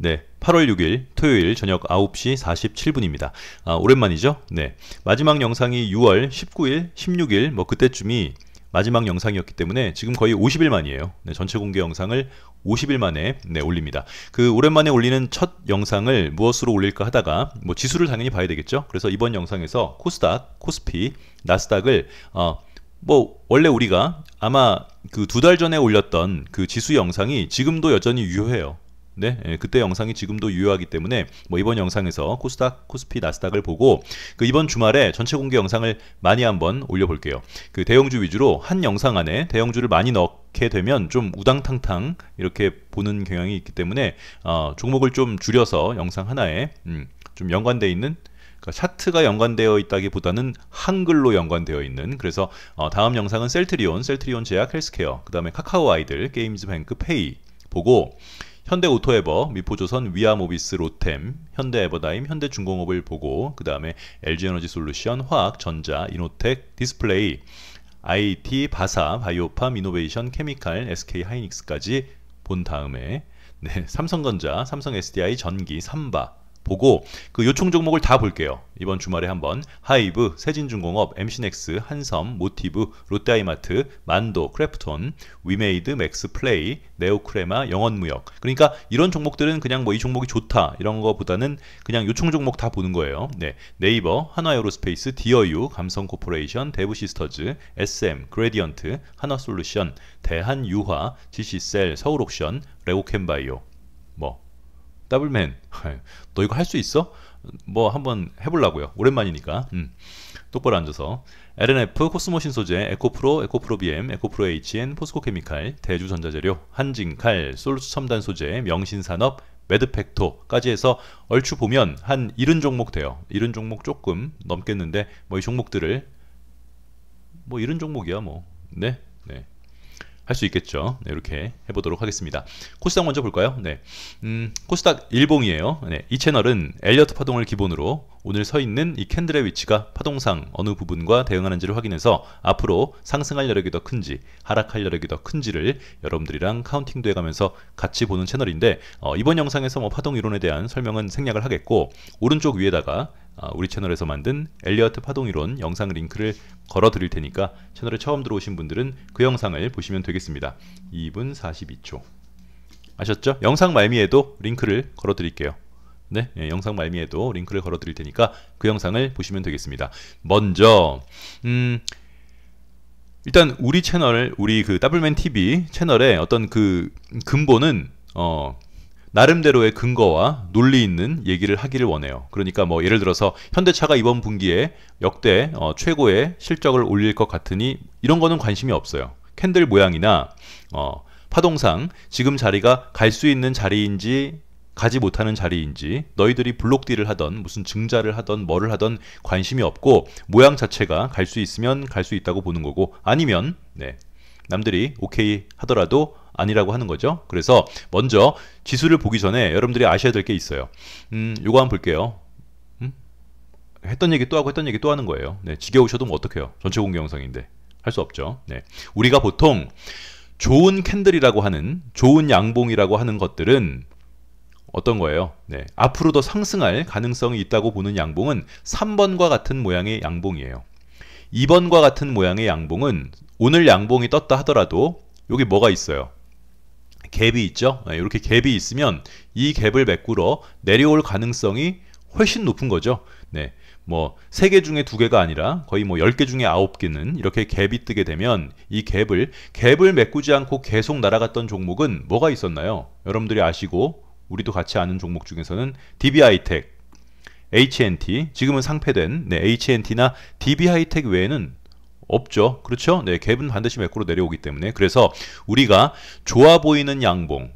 네, 8월 6일 토요일 저녁 9시 47분입니다. 오랜만이죠? 네. 마지막 영상이 6월 19일, 16일 뭐 그때쯤이 마지막 영상이었기 때문에 지금 거의 50일 만이에요. 네, 전체 공개 영상을 50일 만에 올립니다. 그 오랜만에 올리는 첫 영상을 무엇으로 올릴까 하다가 뭐 지수를 당연히 봐야 되겠죠. 그래서 이번 영상에서 코스닥, 코스피, 나스닥을 뭐 원래 우리가 아마 그 2달 전에 올렸던 그 지수 영상이 지금도 여전히 유효해요. 네, 그때 영상이 지금도 유효하기 때문에 뭐 이번 영상에서 코스닥, 코스피, 나스닥을 보고 그 이번 주말에 전체 공개 영상을 많이 한번 올려볼게요. 그 대형주 위주로 한 영상 안에 대형주를 많이 넣게 되면 좀 우당탕탕 이렇게 보는 경향이 있기 때문에 종목을 좀 줄여서 영상 하나에 좀 연관되어 있는, 그러니까 차트가 연관되어 있다기보다는 한글로 연관되어 있는, 그래서 다음 영상은 셀트리온, 셀트리온 제약 헬스케어, 그 다음에 카카오 아이들, 게임즈뱅크 페이 보고 현대오토에버, 미포조선, 위아모비스, 로템, 현대에버다임, 현대중공업을 보고 그 다음에 LG에너지솔루션, 화학, 전자, 이노텍, 디스플레이, IT, 바사, 바이오팜, 이노베이션, 케미칼, SK하이닉스까지 본 다음에 삼성전자, 삼성 SDI, 전기, 삼바 보고 그 요총 종목을 다 볼게요. 이번 주말에 한번 하이브, 세진중공업, MC넥스, 한섬, 모티브, 롯데아이마트, 만도, 크래프톤, 위메이드, 맥스플레이, 네오크레마, 영원무역. 그러니까 이런 종목들은 그냥 뭐 이 종목이 좋다 이런 거보다는 그냥 요총 종목 다 보는 거예요. 네, 네이버, 한화에어로스페이스, 디어유, 감성코퍼레이션, 대부시스터즈, SM, 그레디언트, 한화솔루션, 대한유화, GC셀, 서울옥션, 레고캠바이오. 뭐 더블맨, 너 이거 할 수 있어? 뭐 한번 해보려고요. 오랜만이니까. 똑바로 앉아서. LNF, 코스모신소재, 에코프로, 에코프로비엠, 에코프로 HN, 포스코케미칼, 대주전자재료, 한진칼, 솔루스첨단소재, 명신산업, 매드팩토까지 해서 얼추 보면 한 70종목 돼요. 70종목 조금 넘겠는데 뭐 이 종목들을 뭐 70종목이야 뭐. 네. 할 수 있겠죠. 네, 이렇게 해보도록 하겠습니다. 코스닥 먼저 볼까요? 네, 코스닥 일봉이에요. 네, 이 채널은 엘리어트 파동을 기본으로 오늘 서 있는 이 캔들의 위치가 파동상 어느 부분과 대응하는지를 확인해서 앞으로 상승할 여력이 더 큰지 하락할 여력이 더 큰지를 여러분들이랑 카운팅도 해가면서 같이 보는 채널인데 이번 영상에서 뭐 파동 이론에 대한 설명은 생략을 하겠고, 오른쪽 위에다가 우리 채널에서 만든 엘리어트 파동이론 영상 링크를 걸어 드릴 테니까 채널에 처음 들어오신 분들은 그 영상을 보시면 되겠습니다. 2분 42초 아셨죠? 영상 말미에도 링크를 걸어 드릴게요. 네, 영상 말미에도 링크를 걸어 드릴 테니까 그 영상을 보시면 되겠습니다. 먼저 일단 우리 채널, 우리 그 더블맨 TV 채널의 어떤 그 근본은 나름대로의 근거와 논리 있는 얘기를 하기를 원해요. 그러니까 뭐 예를 들어서 현대차가 이번 분기에 역대 최고의 실적을 올릴 것 같으니 이런 거는 관심이 없어요. 캔들 모양이나 파동상 지금 자리가 갈 수 있는 자리인지 가지 못하는 자리인지, 너희들이 블록딜을 하던 무슨 증자를 하던 뭐를 하던 관심이 없고, 모양 자체가 갈 수 있으면 갈 수 있다고 보는 거고, 아니면 남들이 오케이 하더라도 아니라고 하는 거죠. 그래서 먼저 지수를 보기 전에 여러분들이 아셔야 될 게 있어요. 요거 한번 볼게요. 했던 얘기 또 하고 했던 얘기 또 하는 거예요. 네, 지겨우셔도 뭐 어떡해요. 전체 공개 영상인데 할 수 없죠. 네, 우리가 보통 좋은 캔들이라고 하는, 좋은 양봉이라고 하는 것들은 어떤 거예요? 네, 앞으로 더 상승할 가능성이 있다고 보는 양봉은 3번과 같은 모양의 양봉이에요. 2번과 같은 모양의 양봉은 오늘 양봉이 떴다 하더라도 여기 뭐가 있어요? 갭이 있죠. 이렇게 갭이 있으면 이 갭을 메꾸러 내려올 가능성이 훨씬 높은 거죠. 네, 뭐 3개 중에 2개가 아니라 거의 뭐 10개 중에 9개는 이렇게 갭이 뜨게 되면 이 갭을 메꾸지 않고 계속 날아갔던 종목은 뭐가 있었나요? 여러분들이 아시고 우리도 같이 아는 종목 중에서는 DB하이텍, HNT, 지금은 상폐된 HNT나 DB하이텍 외에는 없죠. 그렇죠? 네, 갭은 반드시 매크로 내려오기 때문에. 그래서 우리가 좋아 보이는 양봉,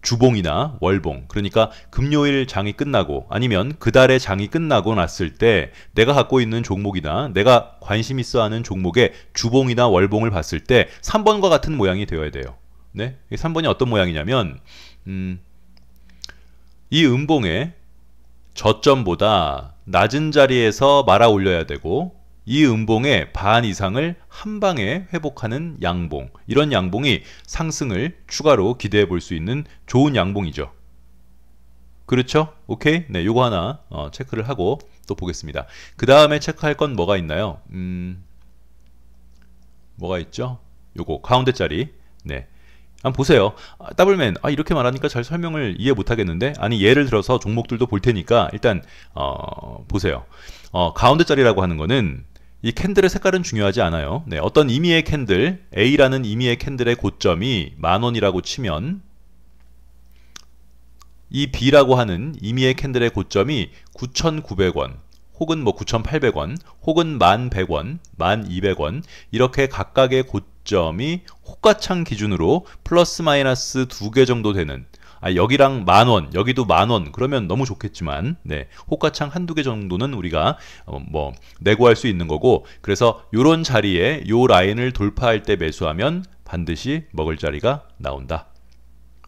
주봉이나 월봉, 그러니까 금요일 장이 끝나고 아니면 그달의 장이 끝나고 났을 때 내가 갖고 있는 종목이나 내가 관심 있어 하는 종목의 주봉이나 월봉을 봤을 때 3번과 같은 모양이 되어야 돼요. 네, 3번이 어떤 모양이냐면 이 음봉의 저점보다 낮은 자리에서 말아 올려야 되고, 이 음봉의 반 이상을 한 방에 회복하는 양봉, 이런 양봉이 상승을 추가로 기대해 볼 수 있는 좋은 양봉이죠. 그렇죠? 오케이? 네, 요거 하나 체크를 하고 또 보겠습니다. 그 다음에 체크할 건 뭐가 있나요? 뭐가 있죠? 요거 가운데 자리. 네. 한번 보세요. 더블맨, 이렇게 말하니까 잘 설명을 이해 못하겠는데? 아니, 예를 들어서 종목들도 볼 테니까 일단 보세요. 가운데 자리라고 하는 거는 이 캔들의 색깔은 중요하지 않아요. 네, 어떤 의미의 캔들, A라는 의미의 캔들의 고점이 10,000원이라고 치면 이 B라고 하는 의미의 캔들의 고점이 9,900원 혹은 뭐 9,800원 혹은 1,100원, 1,200원 이렇게 각각의 고점이 호가창 기준으로 플러스 마이너스 2개 정도 되는, 여기랑 10,000원, 여기도 10,000원 그러면 너무 좋겠지만, 네, 호가창 한두 개 정도는 우리가 뭐 내고할 수 있는 거고, 그래서 요런 자리에 요 라인을 돌파할 때 매수하면 반드시 먹을 자리가 나온다.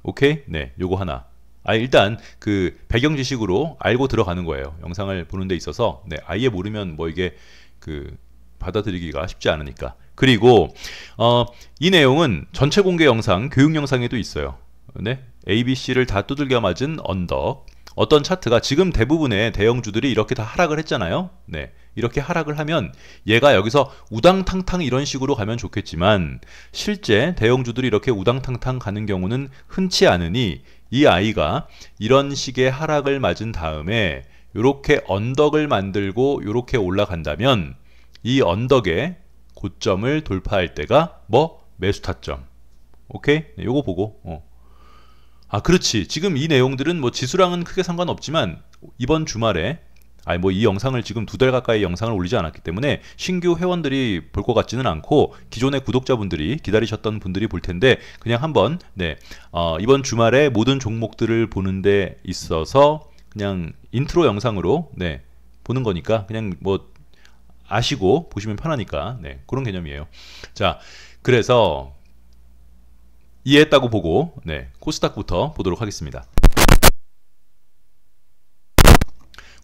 오케이? 네, 요거 하나. 일단 그 배경 지식으로 알고 들어가는 거예요. 영상을 보는 데 있어서. 네, 아예 모르면 뭐 이게 그 받아들이기가 쉽지 않으니까. 그리고 이 내용은 전체 공개 영상, 교육 영상에도 있어요. 네, ABC를 다 두들겨 맞은 언덕. 어떤 차트가 지금 대부분의 대형주들이 이렇게 다 하락을 했잖아요. 네, 이렇게 하락을 하면 얘가 여기서 우당탕탕 이런 식으로 가면 좋겠지만 실제 대형주들이 이렇게 우당탕탕 가는 경우는 흔치 않으니 이 아이가 이런 식의 하락을 맞은 다음에 이렇게 언덕을 만들고 이렇게 올라간다면 이 언덕의 고점을 돌파할 때가 뭐 매수 타점. 오케이? 네, 요거 보고 그렇지. 지금 이 내용들은 뭐 지수랑은 크게 상관없지만 이번 주말에 뭐 이 영상을 지금 2달 가까이 영상을 올리지 않았기 때문에 신규 회원들이 볼 것 같지는 않고 기존의 구독자분들이 기다리셨던 분들이 볼 텐데 그냥 한번 이번 주말에 모든 종목들을 보는 데 있어서 그냥 인트로 영상으로 보는 거니까 그냥 뭐 아시고 보시면 편하니까 그런 개념이에요. 자, 그래서 이해했다고 보고 코스닥부터 보도록 하겠습니다.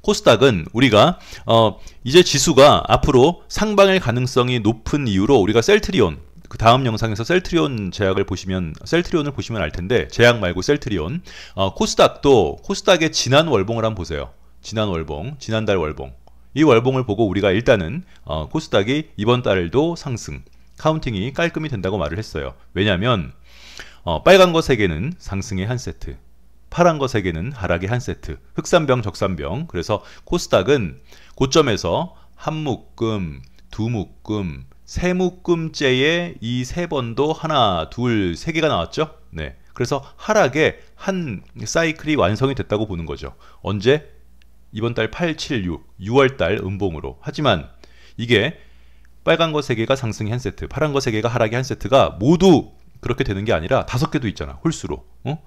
코스닥은 우리가 이제 지수가 앞으로 상방일 가능성이 높은 이유로 우리가 셀트리온, 그 다음 영상에서 셀트리온 제약을 보시면, 셀트리온을 보시면 알 텐데, 제약 말고 셀트리온. 코스닥도 코스닥의 지난 월봉을 한번 보세요. 지난 월봉, 지난달 월봉. 이 월봉을 보고 우리가 일단은 코스닥이 이번 달도 상승, 카운팅이 깔끔히 된다고 말을 했어요. 왜냐하면 빨간 거 3개는 상승의 한 세트, 파란 거 3개는 하락의 한 세트, 흑산병, 적산병. 그래서 코스닥은 고점에서 한 묶음, 두 묶음, 세 묶음째에 이 3번도 하나, 둘, 3개가 나왔죠. 네, 그래서 하락의 한 사이클이 완성이 됐다고 보는 거죠. 언제? 이번 달 8, 7, 6, 6월 달 음봉으로. 하지만 이게 빨간 거 3개가 상승의 한 세트, 파란 거 3개가 하락의 한 세트가 모두 그렇게 되는 게 아니라 5개도 있잖아. 홀수로.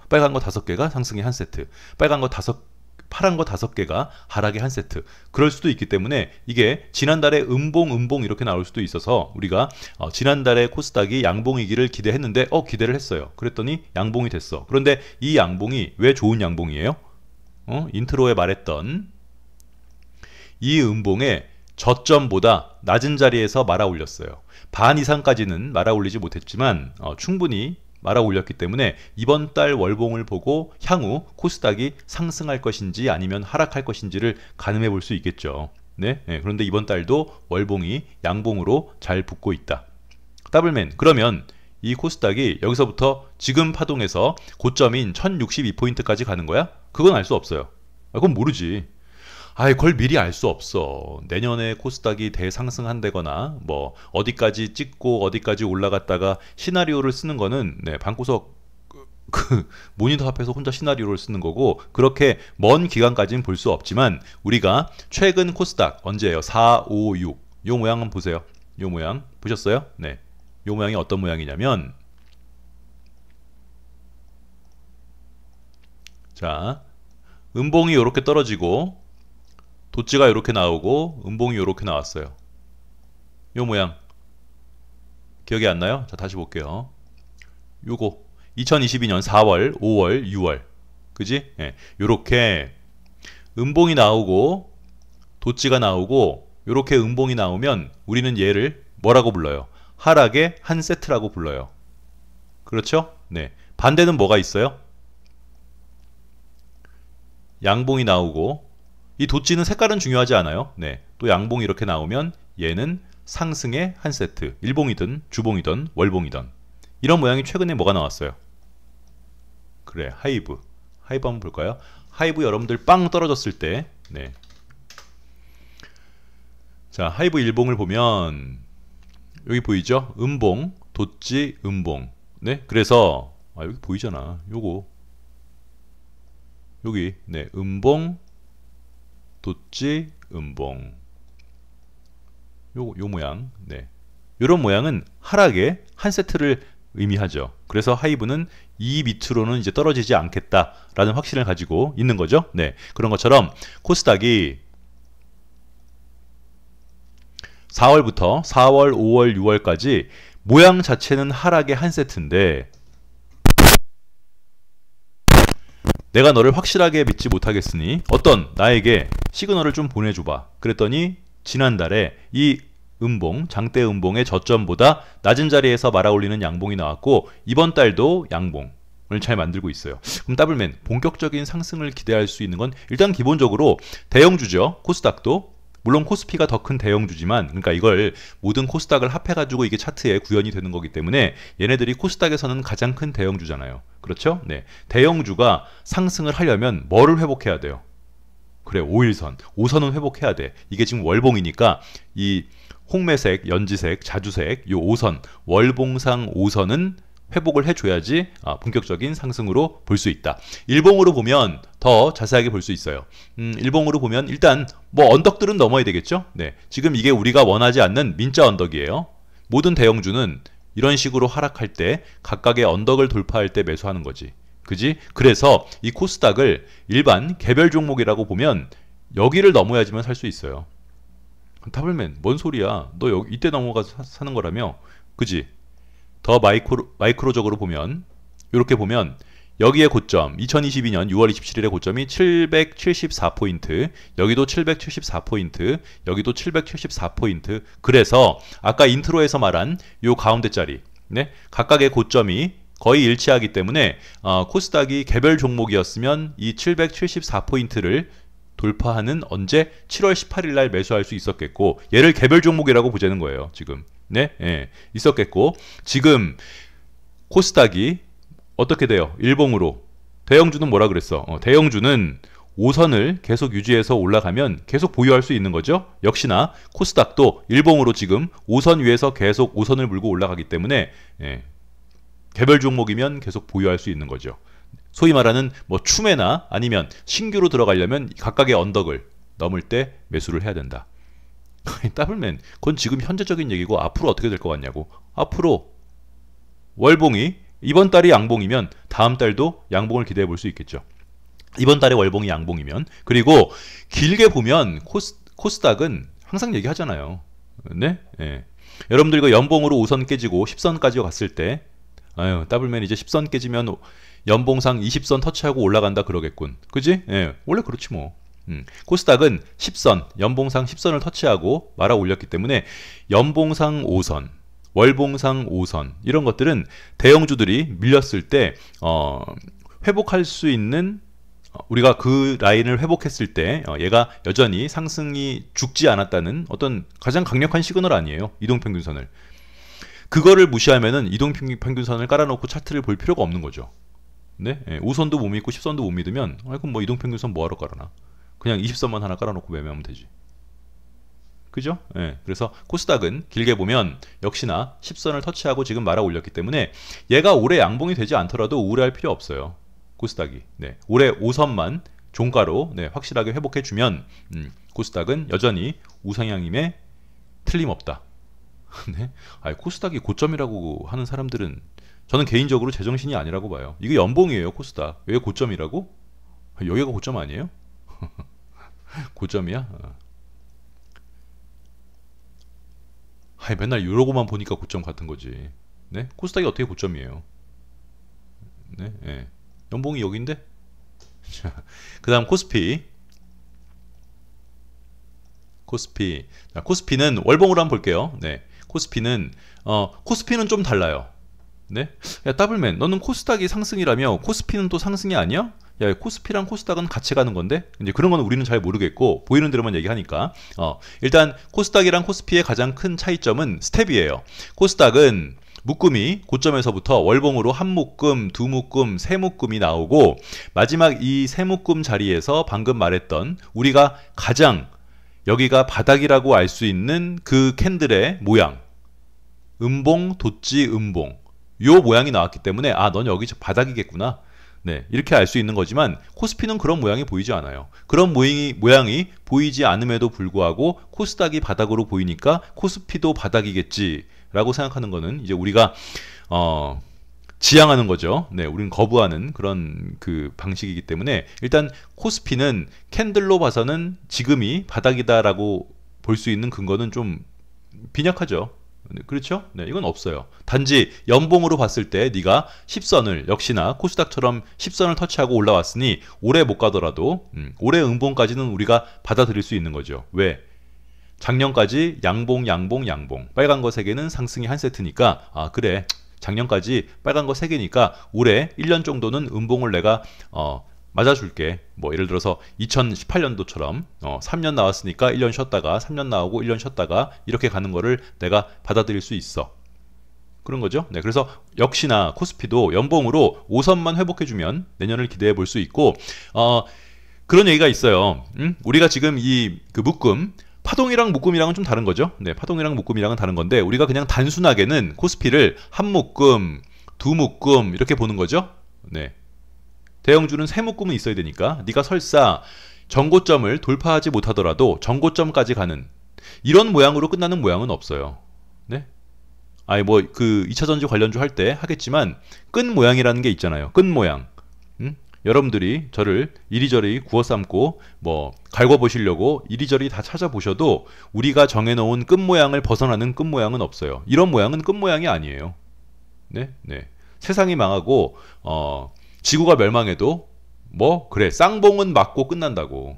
빨간 거 5개가 상승의 한 세트, 파란 거 5개가 하락의 한 세트. 그럴 수도 있기 때문에 이게 지난달에 음봉 이렇게 나올 수도 있어서 우리가 지난달에 코스닥이 양봉이기를 기대했는데 기대를 했어요. 그랬더니 양봉이 됐어. 그런데 이 양봉이 왜 좋은 양봉이에요? 인트로에 말했던 이 음봉의 저점보다 낮은 자리에서 말아 올렸어요. 반 이상까지는 말아 올리지 못했지만 충분히 말아 올렸기 때문에 이번 달 월봉을 보고 향후 코스닥이 상승할 것인지 아니면 하락할 것인지를 가늠해 볼 수 있겠죠. 네? 그런데 이번 달도 월봉이 양봉으로 잘 붙고 있다. 더블맨, 그러면 이 코스닥이 여기서부터 지금 파동에서 고점인 1062포인트까지 가는 거야? 그건 알 수 없어요. 그건 모르지. 그걸 미리 알 수 없어. 내년에 코스닥이 대상승한다거나 뭐 어디까지 찍고 어디까지 올라갔다가 시나리오를 쓰는 거는 방구석 그 모니터 앞에서 혼자 시나리오를 쓰는 거고, 그렇게 먼 기간까지는 볼 수 없지만 우리가 최근 코스닥 언제예요? 4, 5, 6. 요 모양 한번 보세요. 요 모양 보셨어요? 네. 요 모양이 어떤 모양이냐면, 자, 음봉이 이렇게 떨어지고 도찌가 이렇게 나오고 음봉이 이렇게 나왔어요. 요 모양 기억이 안 나요? 자, 다시 볼게요. 요거 2022년 4월, 5월, 6월, 그지? 요렇게 음봉이 나오고 도찌가 나오고 요렇게 음봉이 나오면 우리는 얘를 뭐라고 불러요? 하락의 한 세트라고 불러요. 그렇죠? 네. 반대는 뭐가 있어요? 양봉이 나오고 이 도찌는 색깔은 중요하지 않아요. 네, 또 양봉이 이렇게 나오면 얘는 상승의 한 세트. 일봉이든 주봉이든 월봉이든 이런 모양이 최근에 뭐가 나왔어요? 그래, 하이브. 하이브 한번 볼까요? 하이브 여러분들 빵 떨어졌을 때, 네. 자, 하이브 일봉을 보면 여기 보이죠? 음봉, 도찌, 음봉. 네, 그래서 여기 보이잖아. 요거 여기 네, 음봉, 도찌, 음봉. 요 모양. 네. 요런 모양은 하락의 한 세트를 의미하죠. 그래서 하이브는 이 밑으로는 이제 떨어지지 않겠다라는 확신을 가지고 있는 거죠. 네. 그런 것처럼 코스닥이 4월부터 4월, 5월, 6월까지 모양 자체는 하락의 한 세트인데 내가 너를 확실하게 믿지 못하겠으니 어떤 나에게 시그널을 좀 보내줘봐. 그랬더니 지난달에 이 음봉, 장대 음봉의 저점보다 낮은 자리에서 말아올리는 양봉이 나왔고 이번 달도 양봉을 잘 만들고 있어요. 그럼 더블맨 본격적인 상승을 기대할 수 있는 건 일단 기본적으로 대형주죠. 코스닥도 물론 코스피가 더 큰 대형주지만 그러니까 이걸 모든 코스닥을 합해가지고 이게 차트에 구현이 되는 거기 때문에 얘네들이 코스닥에서는 가장 큰 대형주잖아요. 그렇죠? 네, 대형주가 상승을 하려면 뭐를 회복해야 돼요? 그래, 5일선, 5선은 회복해야 돼. 이게 지금 월봉이니까 이 홍매색, 연지색, 자주색 요 5선, 월봉상 5선은 회복을 해줘야지 본격적인 상승으로 볼 수 있다. 일봉으로 보면 더 자세하게 볼 수 있어요. 일봉으로 보면 일단 뭐 언덕들은 넘어야 되겠죠. 네, 지금 이게 우리가 원하지 않는 민자 언덕이에요. 모든 대형주는 이런 식으로 하락할 때 각각의 언덕을 돌파할 때 매수하는 거지. 그지? 그래서 이 코스닥을 일반 개별 종목이라고 보면 여기를 넘어야지만 살 수 있어요. 타블맨 뭔 소리야? 너 여기 이때 넘어가서 사는 거라며? 그지? 더 마이크로적으로 보면 이렇게 보면 여기에 고점 2022년 6월 27일의 고점이 774포인트, 여기도 774포인트, 여기도 774포인트. 그래서 아까 인트로에서 말한 요 가운데 자리, 네? 각각의 고점이 거의 일치하기 때문에 코스닥이 개별 종목이었으면 이 774포인트를 돌파하는 언제 7월 18일 날 매수할 수 있었겠고 얘를 개별 종목이라고 보자는 거예요. 지금 네, 예, 있었겠고 지금 코스닥이 어떻게 돼요? 일봉으로 대형주는 뭐라 그랬어? 대형주는 5선을 계속 유지해서 올라가면 계속 보유할 수 있는 거죠. 역시나 코스닥도 일봉으로 지금 5선 위에서 계속 5선을 물고 올라가기 때문에 예, 개별 종목이면 계속 보유할 수 있는 거죠. 소위 말하는 뭐 추매나 아니면 신규로 들어가려면 각각의 언덕을 넘을 때 매수를 해야 된다. 더블맨 그건 지금 현재적인 얘기고 앞으로 어떻게 될 것 같냐고. 앞으로 월봉이 이번 달이 양봉이면 다음 달도 양봉을 기대해 볼 수 있겠죠. 이번 달에 월봉이 양봉이면. 그리고 길게 보면 코스닥은 항상 얘기하잖아요. 네? 예. 여러분들 이거 연봉으로 5선 깨지고 10선까지 갔을 때 아유 더블맨 이제 10선 깨지면 연봉상 20선 터치하고 올라간다 그러겠군. 그지? 예. 원래 그렇지 뭐. 코스닥은 10선, 연봉상 10선을 터치하고 말아 올렸기 때문에 연봉상 5선, 월봉상 5선 이런 것들은 대형주들이 밀렸을 때 회복할 수 있는 우리가 그 라인을 회복했을 때 얘가 여전히 상승이 죽지 않았다는 어떤 가장 강력한 시그널 아니에요. 이동평균선을. 그거를 무시하면은 이동평균선을 깔아놓고 차트를 볼 필요가 없는 거죠. 네? 5선도 못 믿고 10선도 못 믿으면 그럼 뭐 이동평균선 뭐하러 깔아놔. 그냥 20선만 하나 깔아놓고 매매하면 되지. 그죠? 예. 그래서 코스닥은 길게 보면 역시나 10선을 터치하고 지금 말아 올렸기 때문에 얘가 올해 양봉이 되지 않더라도 우려할 필요 없어요. 코스닥이. 네. 올해 5선만 종가로 네, 확실하게 회복해주면 코스닥은 여전히 우상향임에 틀림없다. 네. 코스닥이 고점이라고 하는 사람들은 저는 개인적으로 제정신이 아니라고 봐요. 이게 연봉이에요. 코스닥. 왜 고점이라고? 여기가 고점 아니에요? 고점이야? 맨날 이러고만 보니까 고점 같은 거지. 네? 코스닥이 어떻게 고점이에요? 네? 예. 연봉이 여기인데? 그 다음 코스피. 자, 코스피는 월봉으로 한번 볼게요. 네. 코스피는 좀 달라요. 네? 야, 더블맨, 너는 코스닥이 상승이라며 코스피는 또 상승이 아니야? 야, 코스피랑 코스닥은 같이 가는 건데? 이제 그런 건 우리는 잘 모르겠고, 보이는 대로만 얘기하니까. 일단, 코스닥이랑 코스피의 가장 큰 차이점은 스텝이에요. 코스닥은 묶음이 고점에서부터 월봉으로 한 묶음, 두 묶음, 세 묶음이 나오고, 마지막 이 세 묶음 자리에서 방금 말했던 우리가 가장 여기가 바닥이라고 알 수 있는 그 캔들의 모양, 음봉, 도치, 음봉, 요 모양이 나왔기 때문에 넌 여기 바닥이겠구나. 네, 이렇게 알 수 있는 거지만 코스피는 그런 모양이 보이지 않아요. 그런 모양이 보이지 않음에도 불구하고 코스닥이 바닥으로 보이니까 코스피도 바닥이겠지라고 생각하는 거는 이제 우리가 지향하는 거죠. 네, 우리는 거부하는 그런 그 방식이기 때문에 일단 코스피는 캔들로 봐서는 지금이 바닥이다라고 볼 수 있는 근거는 좀 빈약하죠. 네, 그렇죠? 네, 이건 없어요. 단지 연봉으로 봤을 때 네가 10선을 역시나 코스닥처럼 10선을 터치하고 올라왔으니 오래 못 가더라도 올해 음봉까지는 우리가 받아들일 수 있는 거죠. 왜? 작년까지 양봉 빨간 거 3개는 상승이 한 세트니까 그래 작년까지 빨간 거 3개니까 올해 1년 정도는 음봉을 내가 맞아줄게. 뭐 예를 들어서 2018년도처럼 3년 나왔으니까 1년 쉬었다가 3년 나오고 1년 쉬었다가 이렇게 가는 거를 내가 받아들일 수 있어. 그런 거죠. 네, 그래서 역시나 코스피도 연봉으로 5선만 회복해주면 내년을 기대해 볼 수 있고 그런 얘기가 있어요. 우리가 지금 그 묶음 파동이랑 묶음이랑은 좀 다른 거죠. 네, 파동이랑 묶음이랑은 다른 건데 우리가 그냥 단순하게는 코스피를 한 묶음, 두 묶음 이렇게 보는 거죠. 네. 대형주는 세 묶음은 있어야 되니까 네가 설사 전고점을 돌파하지 못하더라도 전고점까지 가는 이런 모양으로 끝나는 모양은 없어요. 네? 뭐 그 2차전지 관련주 할 때 하겠지만 끈 모양이라는 게 있잖아요. 끈 모양. 여러분들이 저를 이리저리 구워 삶고 뭐 갈궈 보시려고 이리저리 다 찾아보셔도 우리가 정해놓은 끈 모양을 벗어나는 끈 모양은 없어요. 이런 모양은 끈 모양이 아니에요. 네, 네. 세상이 망하고 지구가 멸망해도 뭐 그래 쌍봉은 맞고 끝난다고.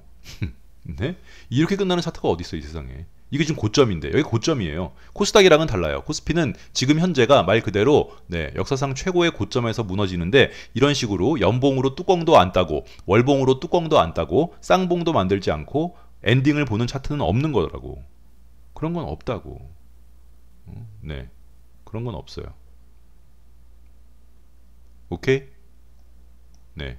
네? 이렇게 끝나는 차트가 어디 있어 이 세상에. 이게 지금 고점인데 여기 고점이에요. 코스닥이랑은 달라요. 코스피는 지금 현재가 말 그대로 역사상 최고의 고점에서 무너지는데 이런 식으로 연봉으로 뚜껑도 안 따고 월봉으로 뚜껑도 안 따고 쌍봉도 만들지 않고 엔딩을 보는 차트는 없는 거더라고. 그런 건 없다고. 네, 그런 건 없어요. 오케이? 네,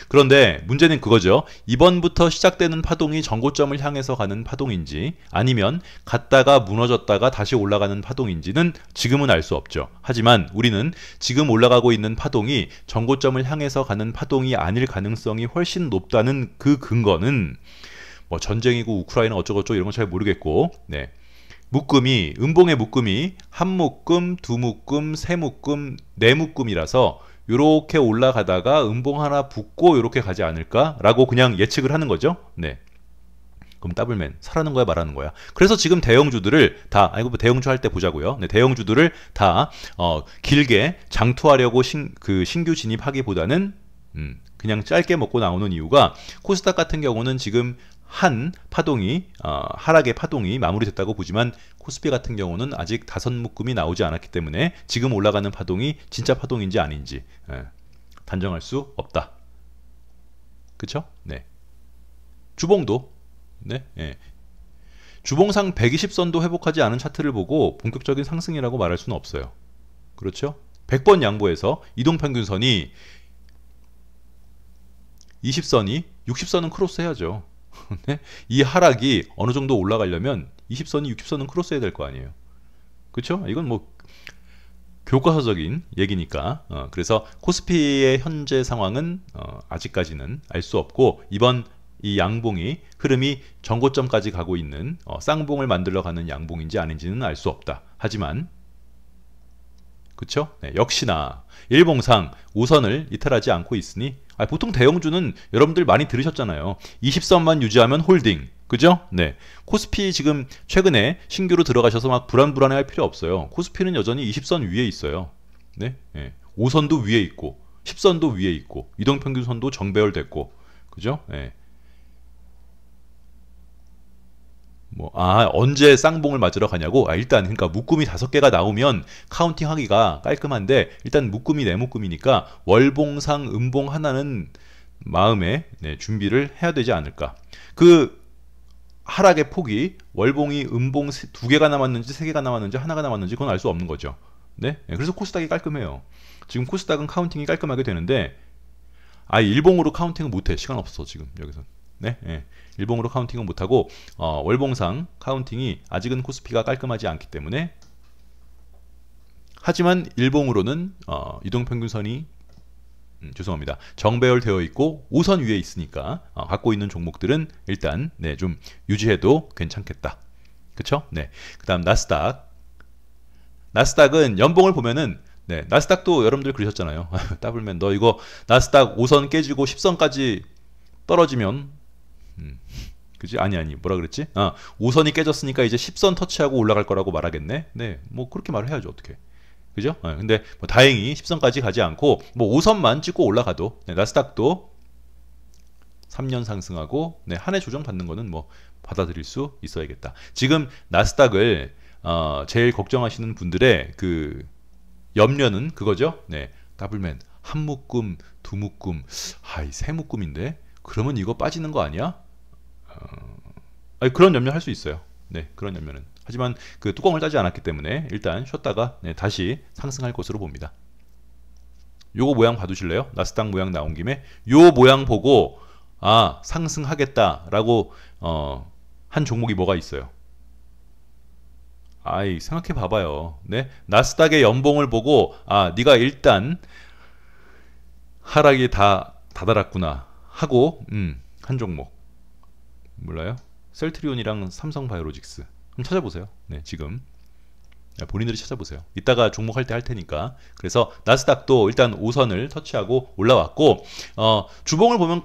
그런데 문제는 그거죠. 이번부터 시작되는 파동이 전고점을 향해서 가는 파동인지 아니면 갔다가 무너졌다가 다시 올라가는 파동인지는 지금은 알 수 없죠. 하지만 우리는 지금 올라가고 있는 파동이 전고점을 향해서 가는 파동이 아닐 가능성이 훨씬 높다는 그 근거는 뭐 전쟁이고 우크라이나 어쩌고저쩌고 이런 건 잘 모르겠고 음봉의 묶음이 한 묶음, 두 묶음, 세 묶음, 네 묶음이라서 요렇게 올라가다가 음봉 하나 붙고 요렇게 가지 않을까라고 그냥 예측을 하는 거죠. 네. 그럼 더블맨 사라는 거야 말하는 거야. 그래서 지금 대형주들을 다 대형주 할 때 보자고요. 네, 대형주들을 다 길게 장투하려고 신규 진입하기보다는 그냥 짧게 먹고 나오는 이유가 코스닥 같은 경우는 지금 한 파동이 하락의 파동이 마무리됐다고 보지만 코스피 같은 경우는 아직 5묶음이 나오지 않았기 때문에 지금 올라가는 파동이 진짜 파동인지 아닌지 단정할 수 없다. 그쵸? 네. 주봉도 네. 주봉상 120선도 회복하지 않은 차트를 보고 본격적인 상승이라고 말할 수는 없어요. 그렇죠? 100번 양보해서 이동평균선이 20선이 60선은 크로스 해야죠. 네? 이 하락이 어느 정도 올라가려면 20선이 60선은 크로스 해야 될 거 아니에요. 그렇죠? 이건 뭐 교과서적인 얘기니까 그래서 코스피의 현재 상황은 아직까지는 알 수 없고 이번 이 양봉이 흐름이 전고점까지 가고 있는 쌍봉을 만들러 가는 양봉인지 아닌지는 알 수 없다. 하지만 그쵸? 네, 역시나 일봉상 5선을 이탈하지 않고 있으니 보통 대형주는 여러분들 많이 들으셨잖아요. 20선만 유지하면 홀딩. 그죠? 네. 코스피 지금 최근에 신규로 들어가셔서 막 불안불안해 할 필요 없어요. 코스피는 여전히 20선 위에 있어요. 네. 5선도 위에 있고 10선도 위에 있고 이동평균선도 정배열됐고 그죠? 네. 언제 쌍봉을 맞으러 가냐고? 일단 그러니까 묶음이 5개가 나오면 카운팅 하기가 깔끔한데 일단 묶음이 4묶음이니까 월봉상 음봉 하나는 마음에 네, 준비를 해야 되지 않을까. 그 하락의 폭이 월봉이 음봉 두 개가 남았는지 세 개가 남았는지 하나가 남았는지 그건 알 수 없는 거죠. 네? 그래서 코스닥이 깔끔해요. 지금 코스닥은 카운팅이 깔끔하게 되는데 일봉으로 카운팅은 못해. 시간 없어 지금 여기서. 네? 네. 일봉으로 카운팅은 못하고 월봉상 카운팅이 아직은 코스피가 깔끔하지 않기 때문에 하지만 일봉으로는 이동평균선이 죄송합니다. 정배열되어 있고 5선 위에 있으니까 갖고 있는 종목들은 일단 네, 좀 유지해도 괜찮겠다. 그쵸? 네. 그 다음 나스닥은 연봉을 보면은 네, 나스닥도 여러분들 그러셨잖아요. 더블맨 너 이거 나스닥 5선 깨지고 10선까지 떨어지면 그지? 아니 뭐라 그랬지? 5선이 깨졌으니까 이제 10선 터치하고 올라갈 거라고 말하겠네. 네, 뭐 그렇게 말을 해야죠. 어떻게? 그죠? 근데 뭐 다행히 10선까지 가지 않고 뭐 5선만 찍고 올라가도 네, 나스닥도 3년 상승하고 네, 한 해 조정 받는 거는 뭐 받아들일 수 있어야겠다. 지금 나스닥을 제일 걱정하시는 분들의 그 염려는 그거죠. 네, 더블맨 한 묶음, 두 묶음, 세 묶음인데 그러면 이거 빠지는 거 아니야? 그런 염려 할 수 있어요. 네, 그런 염려는. 하지만 그 뚜껑을 따지 않았기 때문에 일단 쉬었다가 네, 다시 상승할 것으로 봅니다. 요거 모양 봐두실래요? 나스닥 모양 나온 김에 요 모양 보고 상승하겠다라고 한 종목이 뭐가 있어요? 생각해 봐봐요. 네, 나스닥의 연봉을 보고 네가 일단 하락이 다 다다랐구나 하고 한 종목 몰라요? 셀트리온이랑 삼성바이오로직스 한번 찾아보세요. 네, 지금 본인들이 찾아보세요. 이따가 종목 할 때 할 테니까. 그래서 나스닥도 일단 5선을 터치하고 올라왔고 주봉을 보면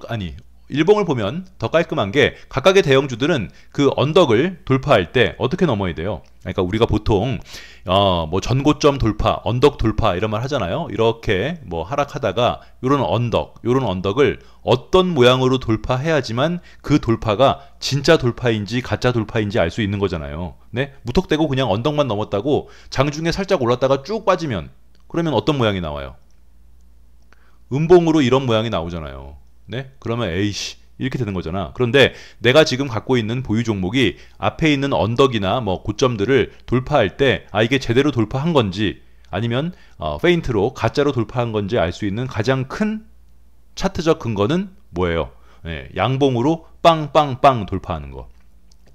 일봉을 보면 더 깔끔한 게 각각의 대형주들은 그 언덕을 돌파할 때 어떻게 넘어야 돼요? 그러니까 우리가 보통 뭐 전고점 돌파, 언덕 돌파 이런 말 하잖아요. 이렇게 뭐 하락하다가 요런 언덕을 어떤 모양으로 돌파해야지만 그 돌파가 진짜 돌파인지 가짜 돌파인지 알 수 있는 거잖아요. 네? 무턱대고 그냥 언덕만 넘었다고 장중에 살짝 올랐다가 쭉 빠지면 그러면 어떤 모양이 나와요? 음봉으로 이런 모양이 나오잖아요. 네? 그러면 에이씨 이렇게 되는 거잖아. 그런데 내가 지금 갖고 있는 보유 종목이 앞에 있는 언덕이나 뭐 고점들을 돌파할 때 이게 제대로 돌파한 건지 아니면 페인트로 가짜로 돌파한 건지 알 수 있는 가장 큰 차트적 근거는 뭐예요? 네, 양봉으로 빵빵빵 돌파하는 거.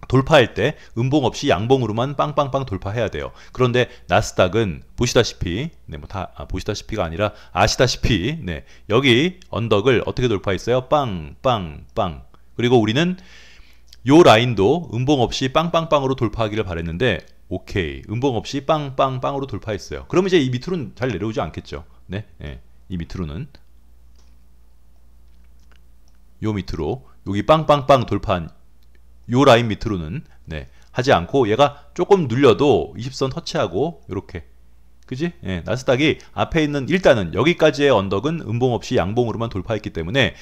돌파할 때 음봉 없이 양봉으로만 빵빵빵 돌파해야 돼요. 그런데 나스닥은 보시다시피 보시다시피가 아니라 아시다시피 여기 언덕을 어떻게 돌파했어요? 빵빵빵. 그리고 우리는 요 라인도 음봉 없이 빵빵빵으로 돌파하기를 바랬는데 오케이. 음봉 없이 빵빵빵으로 돌파했어요. 그러면 이제 이 밑으로는 잘 내려오지 않겠죠. 네. 이 밑으로는 요 밑으로 여기 빵빵빵 돌파한 요 라인 밑으로는 하지 않고 얘가 조금 눌려도 20선 터치하고 이렇게 그지? 나스닥이 앞에 있는 일단은 여기까지의 언덕은 음봉 없이 양봉으로만 돌파했기 때문에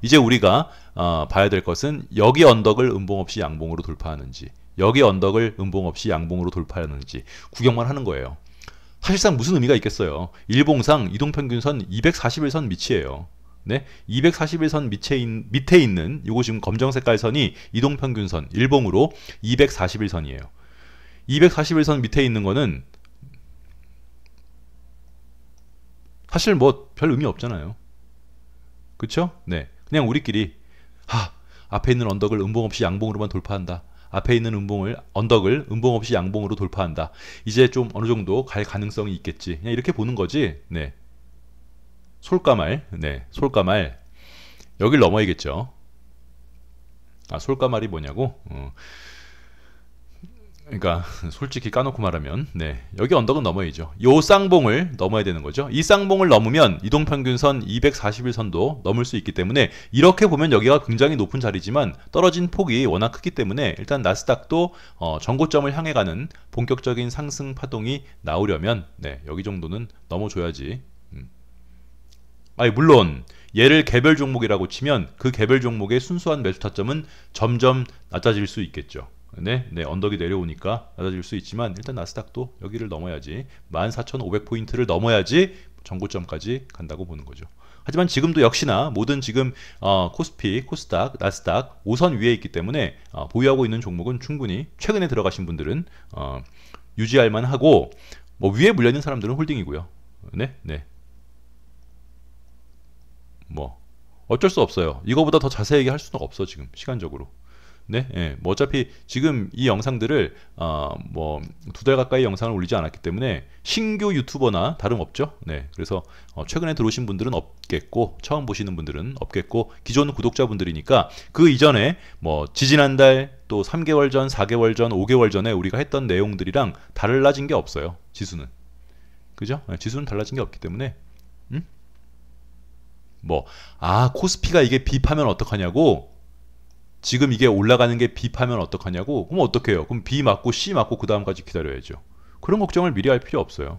이제 우리가 봐야 될 것은 여기 언덕을 음봉 없이 양봉으로 돌파하는지 여기 언덕을 음봉 없이 양봉으로 돌파하는지 구경만 하는 거예요. 사실상 무슨 의미가 있겠어요. 일봉상 이동평균선 241선 밑이에요. 네, 241선 밑에 있는 요거 지금 검정 색깔 선이 이동평균선 일봉으로 241선이에요. 241선 밑에 있는 거는 사실 뭐 별 의미 없잖아요. 그쵸? 네, 그냥 우리끼리 앞에 있는 언덕을 음봉 없이 양봉으로만 돌파한다. 앞에 있는 언덕을 음봉 없이 양봉으로 돌파한다. 이제 좀 어느 정도 갈 가능성이 있겠지. 그냥 이렇게 보는 거지. 네. 솔까말 여길 넘어야겠죠. 솔까말이 뭐냐고? 그러니까 솔직히 까놓고 말하면 여기 언덕은 넘어야죠. 요 쌍봉을 넘어야 되는 거죠. 이 쌍봉을 넘으면 이동평균선 241선도 넘을 수 있기 때문에 이렇게 보면 여기가 굉장히 높은 자리지만 떨어진 폭이 워낙 크기 때문에 일단 나스닥도 전고점을 향해 가는 본격적인 상승 파동이 나오려면 여기 정도는 넘어줘야지. 물론 얘를 개별 종목이라고 치면 그 개별 종목의 순수한 매수 타점은 점점 낮아질 수 있겠죠. 언덕이 내려오니까 낮아질 수 있지만 일단 나스닥도 여기를 넘어야지 14,500포인트를 넘어야지 전고점까지 간다고 보는 거죠. 하지만 지금도 역시나 모든 지금 코스피, 코스닥, 나스닥 5선 위에 있기 때문에 보유하고 있는 종목은 충분히 최근에 들어가신 분들은 유지할 만하고, 뭐 위에 물려있는 사람들은 홀딩이고요. 네, 네. 뭐 어쩔 수 없어요. 이거보다 더 자세하게 할 수는 없어 지금 시간적으로. 네, 예. 뭐 어차피 지금 이 영상들을 뭐 2달 가까이 영상을 올리지 않았기 때문에 신규 유튜버나 다름없죠. 네, 그래서 최근에 들어오신 분들은 없겠고 처음 보시는 분들은 없겠고 기존 구독자분들이니까 그 이전에 뭐 지지난달 또 3개월 전, 4개월 전, 5개월 전에 우리가 했던 내용들이랑 달라진 게 없어요. 지수는. 그죠? 네, 지수는 달라진 게 없기 때문에 뭐 코스피가 이게 빕하면 어떡하냐고, 지금 이게 올라가는 게 빕하면 어떡하냐고, 그럼 어떡해요? 그럼 B 맞고 C 맞고 그 다음까지 기다려야죠. 그런 걱정을 미리 할 필요 없어요.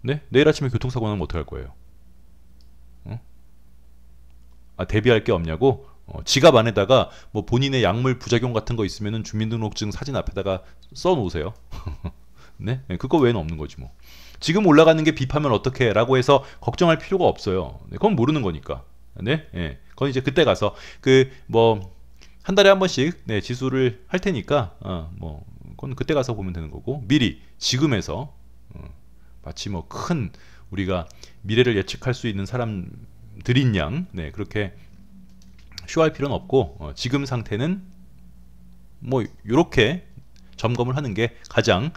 네? 내일 아침에 교통사고 나면 어떡할 거예요? 대비할 게 없냐고? 지갑 안에다가 뭐 본인의 약물 부작용 같은 거 있으면은 주민등록증 사진 앞에다가 써 놓으세요. 네? 네? 그거 외에는 없는 거지 뭐. 지금 올라가는 게 빕하면 어떡해? 라고 해서 걱정할 필요가 없어요. 네, 그건 모르는 거니까. 네? 네. 그건 이제 그때 가서 뭐 한 달에 한 번씩 네, 지수를 할 테니까 뭐 그건 그때 가서 보면 되는 거고, 미리 지금에서 마치 뭐 큰 우리가 미래를 예측할 수 있는 사람들인 양 네, 그렇게 쇼할 필요는 없고, 지금 상태는 뭐 이렇게 점검을 하는 게 가장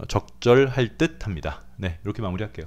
적절할 듯 합니다. 네, 이렇게 마무리할게요.